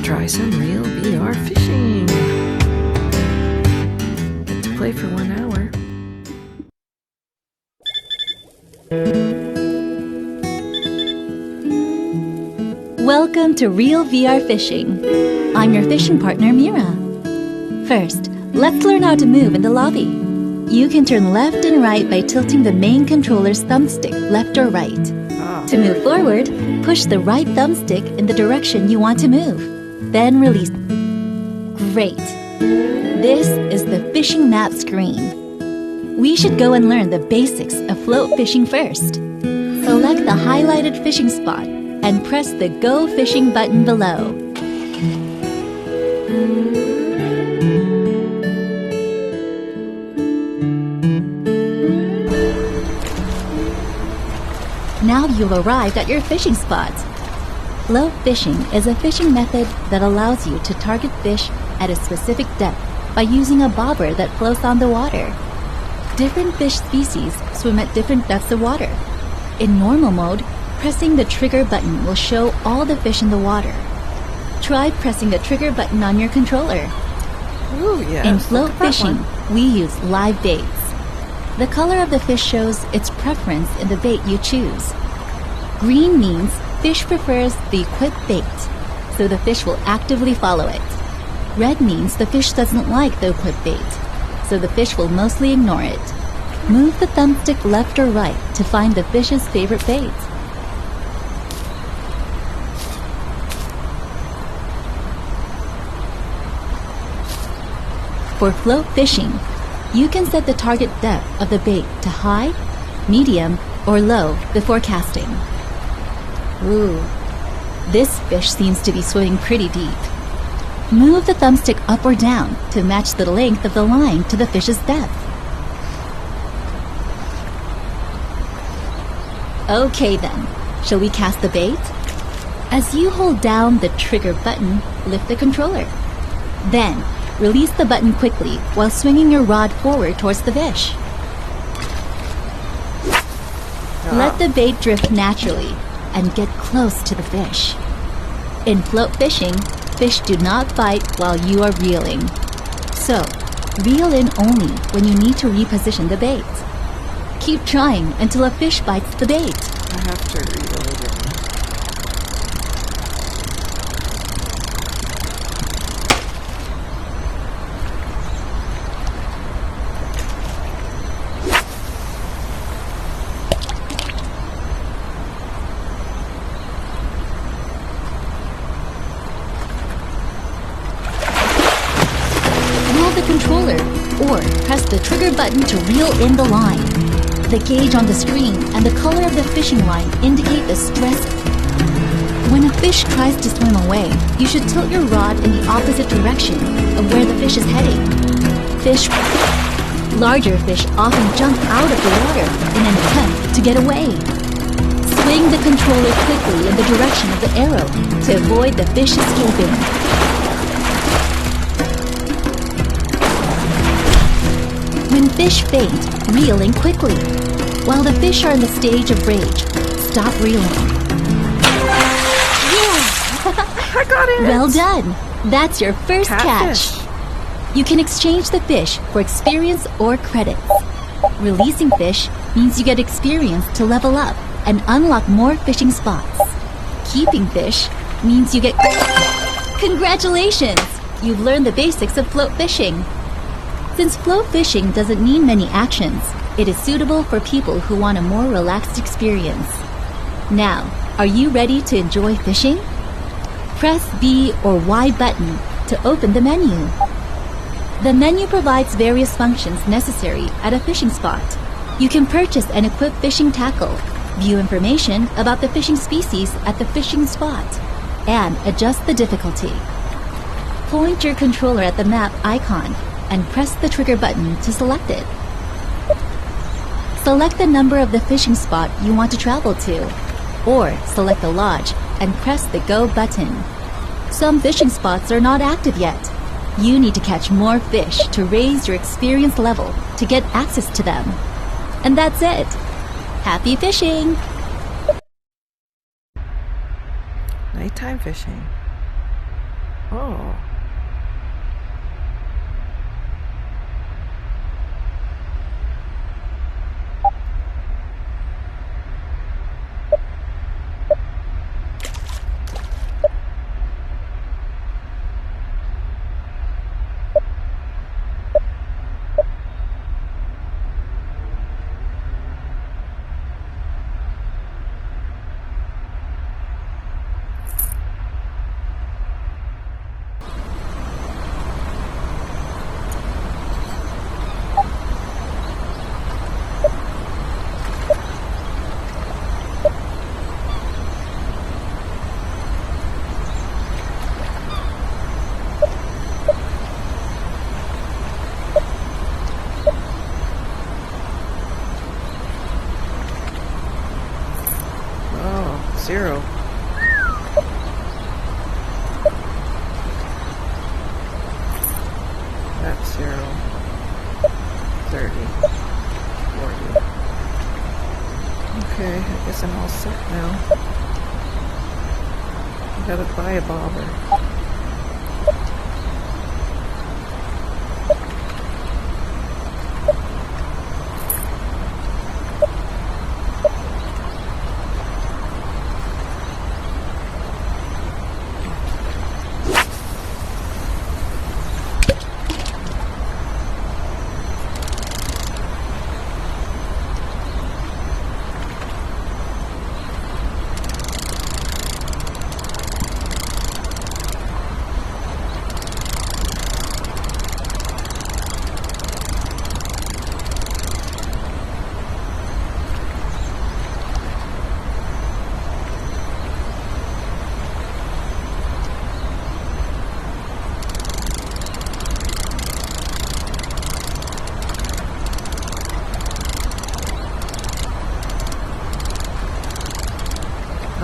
try some Real VR fishing. Get to play for 1 hour. Welcome to Real VR Fishing. I'm your fishing partner, Mira. First, let's learn how to move in the lobby. You can turn left and right by tilting the main controller's thumbstick left or right. To move forward, push the right thumbstick in the direction you want to move. Then release. Great! This is the fishing map screen. We should go and learn the basics of float fishing first. Select the highlighted fishing spot and press the Go Fishing button below. Now you've arrived at your fishing spot. Float fishing is a fishing method that allows you to target fish at a specific depth by using a bobber that floats on the water. Different fish species swim at different depths of water. In normal mode, pressing the trigger button will show all the fish in the water. Try pressing the trigger button on your controller. Ooh, yes. In float fishing, we use live baits. The color of the fish shows its preference in the bait you choose. Green means fish prefers the equipped bait, so the fish will actively follow it. Red means the fish doesn't like the equipped bait, so the fish will mostly ignore it. Move the thumbstick left or right to find the fish's favorite bait. For float fishing, you can set the target depth of the bait to high, medium, or low before casting. Ooh, this fish seems to be swimming pretty deep. Move the thumbstick up or down to match the length of the line to the fish's depth. Okay then, shall we cast the bait? As you hold down the trigger button, lift the controller. Then, release the button quickly while swinging your rod forward towards the fish. Let the bait drift naturally and get close to the fish. In float fishing, fish do not bite while you are reeling. So, reel in only when you need to reposition the bait. Keep trying until a fish bites the bait. I have to reel it in. The controller or press the trigger button to reel in the line. The gauge on the screen and the color of the fishing line indicate the stress. When a fish tries to swim away, you should tilt your rod in the opposite direction of where the fish is heading. Larger fish often jump out of the water in an attempt to get away. Swing the controller quickly in the direction of the arrow to avoid the fish escaping. When fish faint, reel in quickly. While the fish are in the stage of rage, stop reeling. I got it! Well done! That's your first catch. You can exchange the fish for experience or credits. Releasing fish means you get experience to level up and unlock more fishing spots. Keeping fish means you get... Congratulations! You've learned the basics of float fishing. Since float fishing doesn't need many actions, it is suitable for people who want a more relaxed experience. Now, are you ready to enjoy fishing? Press B or Y button to open the menu. The menu provides various functions necessary at a fishing spot. You can purchase and equip fishing tackle, view information about the fishing species at the fishing spot, and adjust the difficulty. Point your controller at the map icon and press the trigger button to select it. Select the number of the fishing spot you want to travel to, or select the lodge and press the Go button. Some fishing spots are not active yet. You need to catch more fish to raise your experience level to get access to them. And that's it. Happy fishing! Nighttime fishing. Oh. Zero. That's 0. 30. 40. Okay, I guess I'm all set now. I gotta buy a bobber.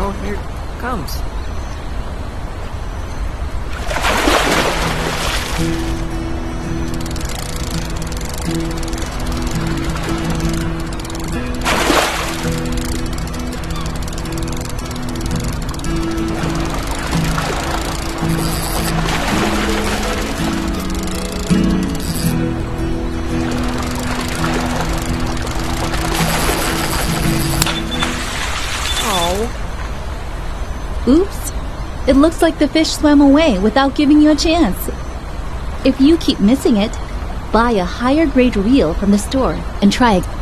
Oh, here it comes. Oh. Oops. It looks like the fish swam away without giving you a chance. If you keep missing it, buy a higher grade reel from the store and try again.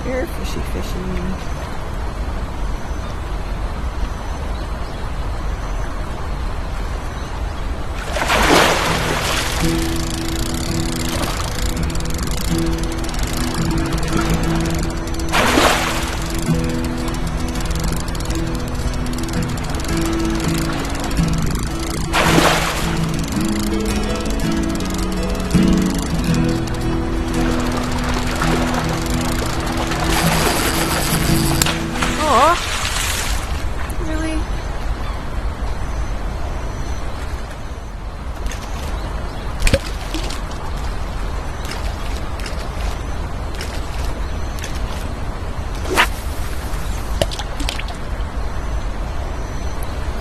Here, fishy, fishy. Really?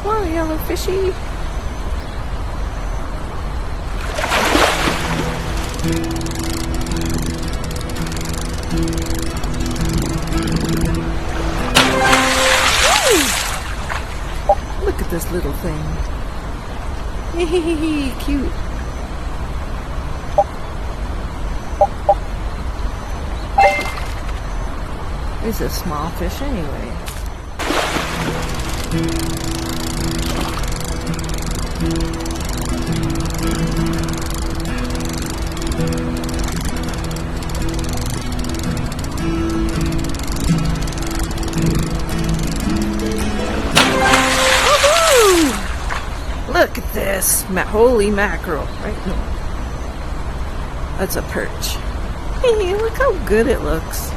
Come on, yellow fishy. Look at this little thing. Cute. It's a small fish anyway. Holy mackerel, right? No. That's a perch. Hey, look how good it looks.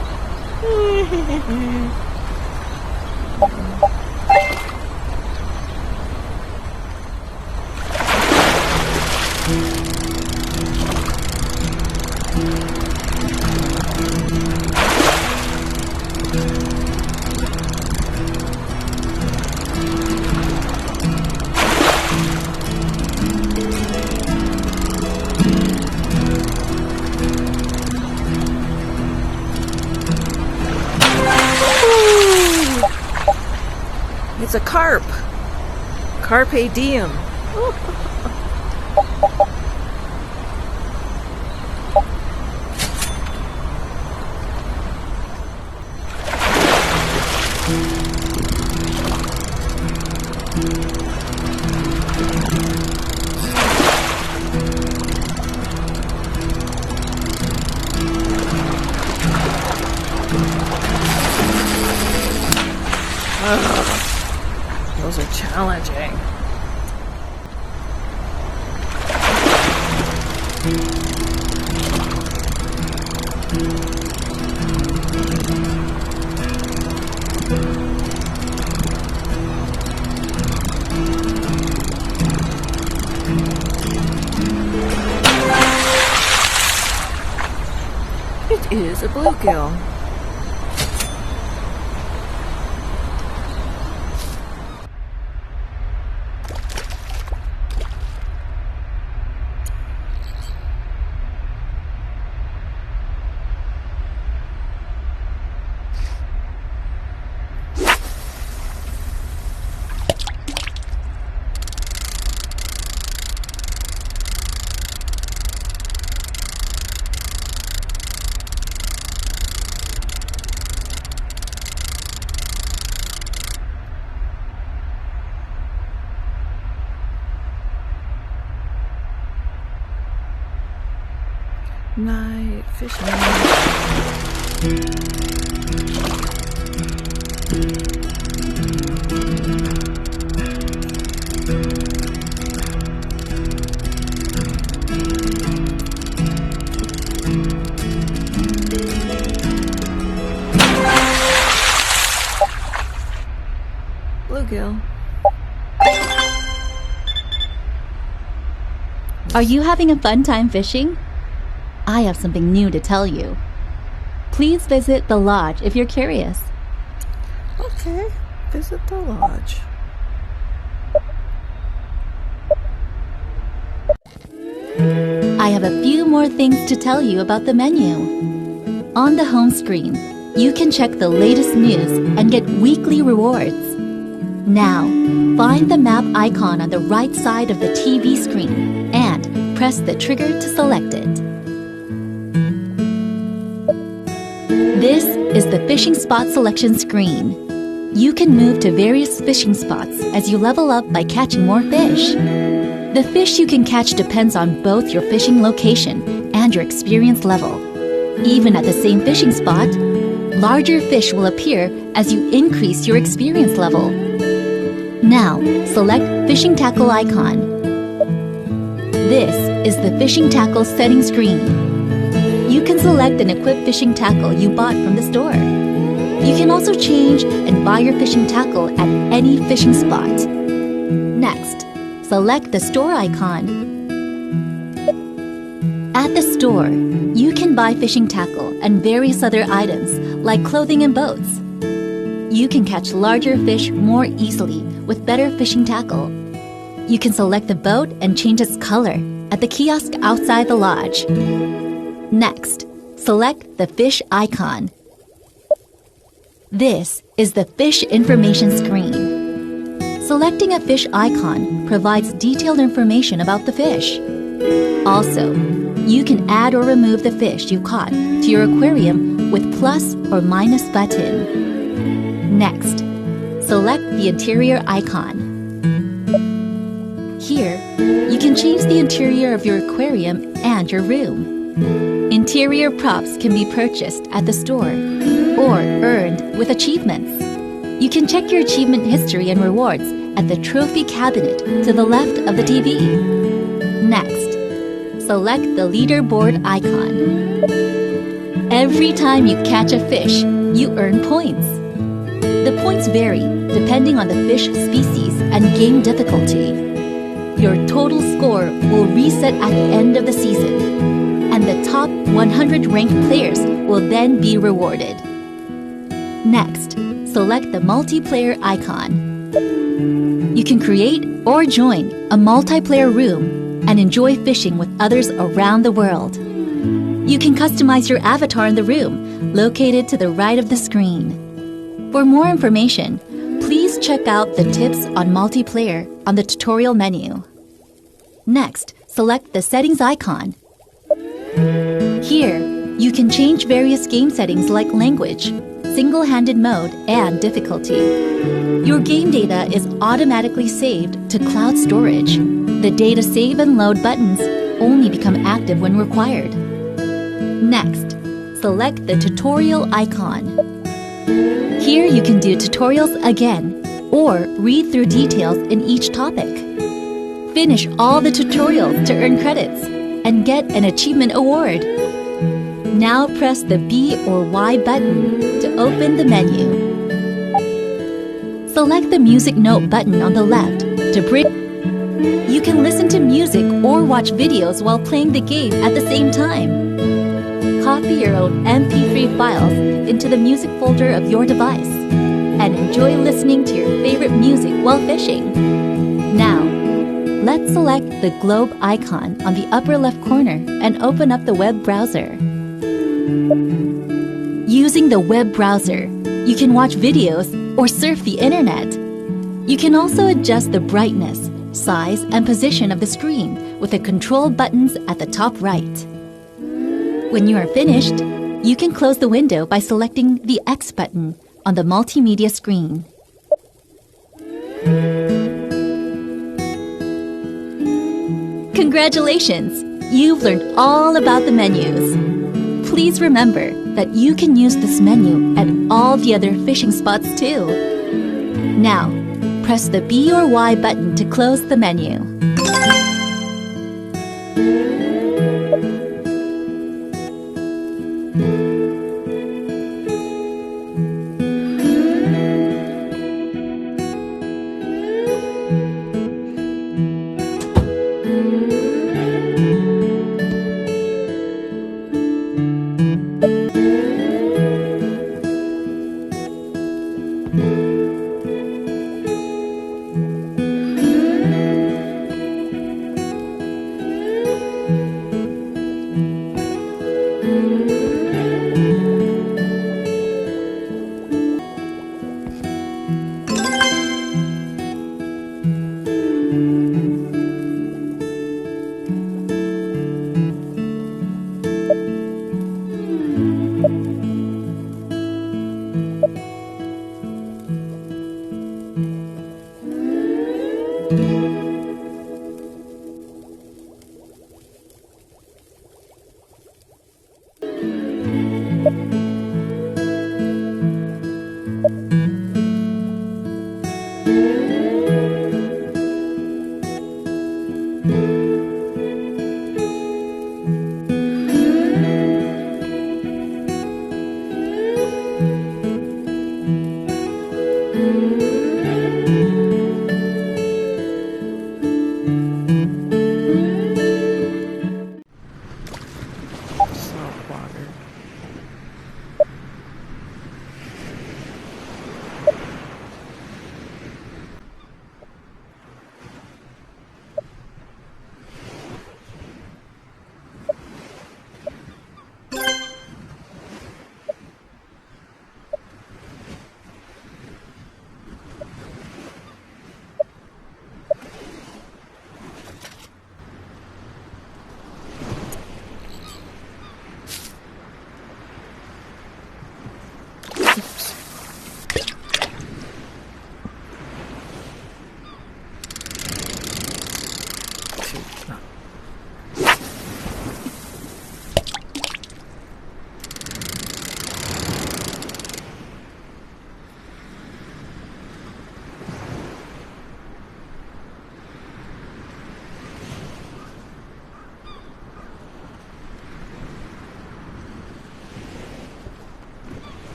It's a carp. Carpe diem. Those are challenging. It is a bluegill. Night fishing. Bluegill. Are you having a fun time fishing? I have something new to tell you. Please visit the lodge if you're curious. Okay, visit the lodge. I have a few more things to tell you about the menu. On the home screen, you can check the latest news and get weekly rewards. Now, find the map icon on the right side of the TV screen and press the trigger to select it. This is the fishing spot selection screen. You can move to various fishing spots as you level up by catching more fish. The fish you can catch depends on both your fishing location and your experience level. Even at the same fishing spot, larger fish will appear as you increase your experience level. Now, select Fishing Tackle icon. This is the Fishing Tackle setting screen. You can select and equip fishing tackle you bought from the store. You can also change and buy your fishing tackle at any fishing spot. Next, select the store icon. At the store, you can buy fishing tackle and various other items like clothing and boats. You can catch larger fish more easily with better fishing tackle. You can select the boat and change its color at the kiosk outside the lodge. Next, select the fish icon. This is the fish information screen. Selecting a fish icon provides detailed information about the fish. Also, you can add or remove the fish you caught to your aquarium with plus or minus button. Next, select the interior icon. Here, you can change the interior of your aquarium and your room. Interior props can be purchased at the store or earned with achievements. You can check your achievement history and rewards at the trophy cabinet to the left of the TV. select the leaderboard icon. Every time you catch a fish, you earn points. The points vary depending on the fish species and game difficulty. Your total score will reset at the end of the season, and the top 100 ranked players will then be rewarded. Next, select the multiplayer icon. You can create or join a multiplayer room and enjoy fishing with others around the world. You can customize your avatar in the room, located to the right of the screen. For more information, please check out the tips on multiplayer on the tutorial menu. Next, select the settings icon. Here, you can change various game settings like language, single-handed mode, and difficulty. Your game data is automatically saved to cloud storage. The data save and load buttons only become active when required. Next, select the tutorial icon. Here you can do tutorials again or read through details in each topic. Finish all the tutorials to earn credits and get an achievement award. Now press the B or Y button to open the menu. Select the music note button on the left to bring. You can listen to music or watch videos while playing the game at the same time. Copy your own MP3 files into the music folder of your device and enjoy listening to your favorite music while fishing. Now, let's select the globe icon on the upper left corner and open up the web browser. Using the web browser, you can watch videos or surf the internet. You can also adjust the brightness, size, and position of the screen with the control buttons at the top right. When you are finished, you can close the window by selecting the X button on the multimedia screen. Congratulations! You've learned all about the menus. Please remember that you can use this menu at all the other fishing spots too. Now, press the B or Y button to close the menu.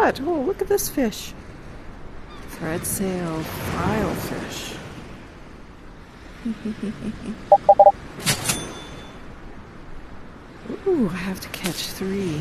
got? Oh, look at this fish. Thread sail file fish. Ooh, I have to catch 3.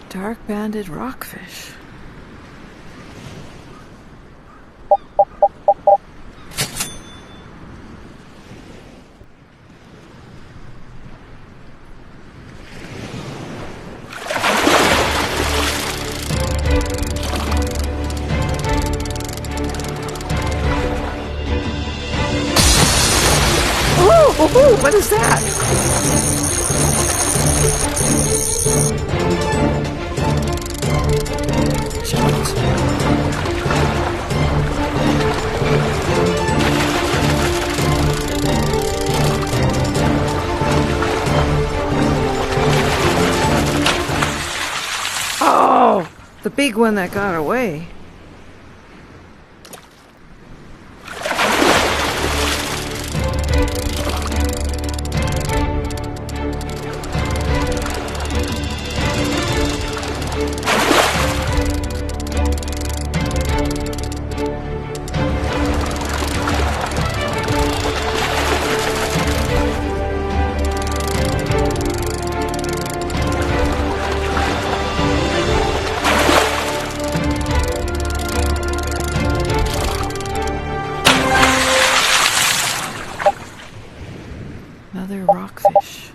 Dark-banded rockfish. Oh, what is that? Oh, the big one that got away. Another rockfish.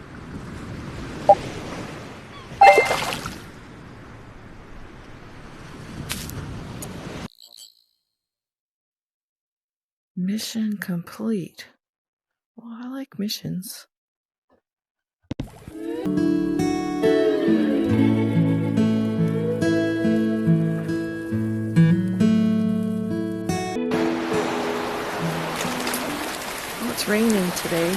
Mission complete. Well, I like missions. Oh, it's raining today.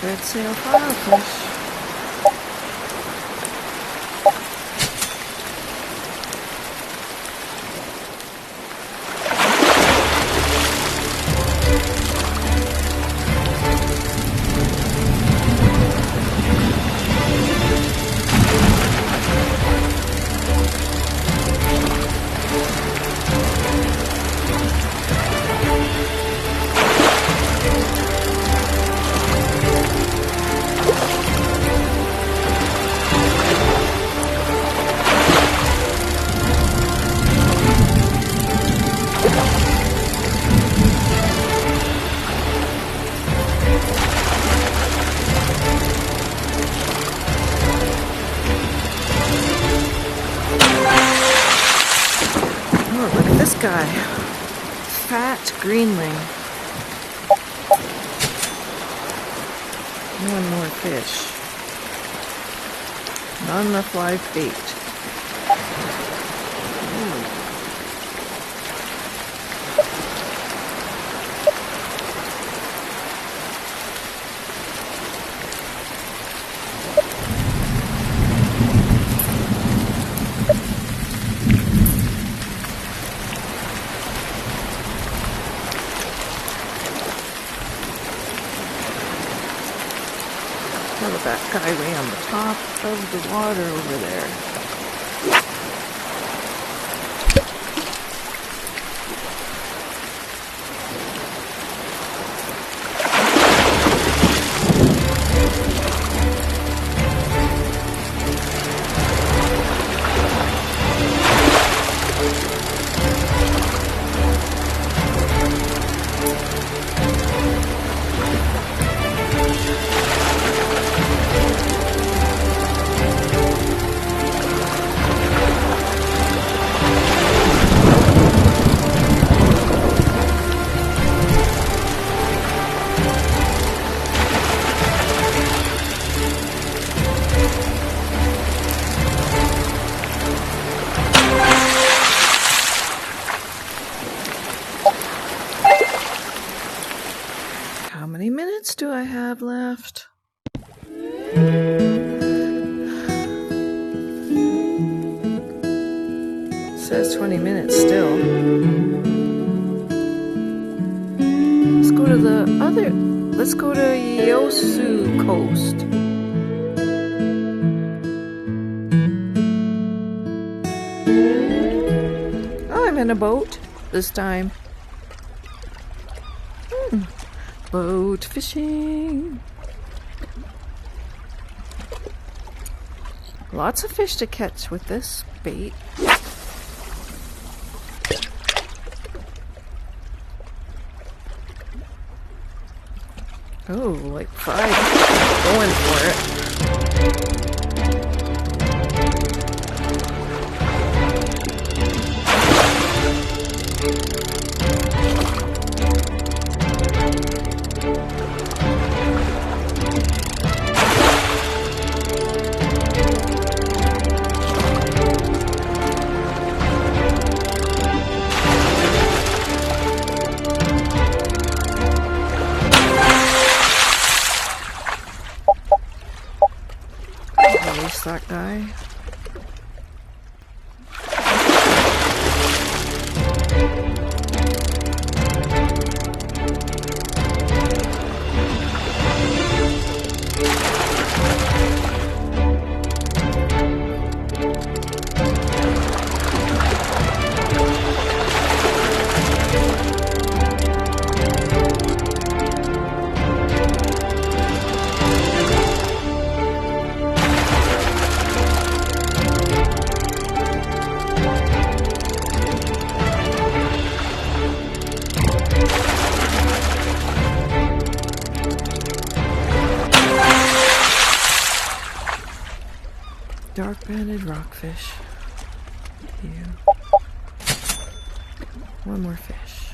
Red sail firefish. This guy, fat greenling. One more fish. Not enough live bait. Ooh. with that guy way on the top of the water over there. How many minutes do I have left? It says 20 minutes still. Let's go to Yosu Coast. Oh, I'm in a boat this time. Boat fishing. Lots of fish to catch with this bait. Oh, like 5 going for it. Release that guy. Dark-banded rockfish. Yeah. One more fish.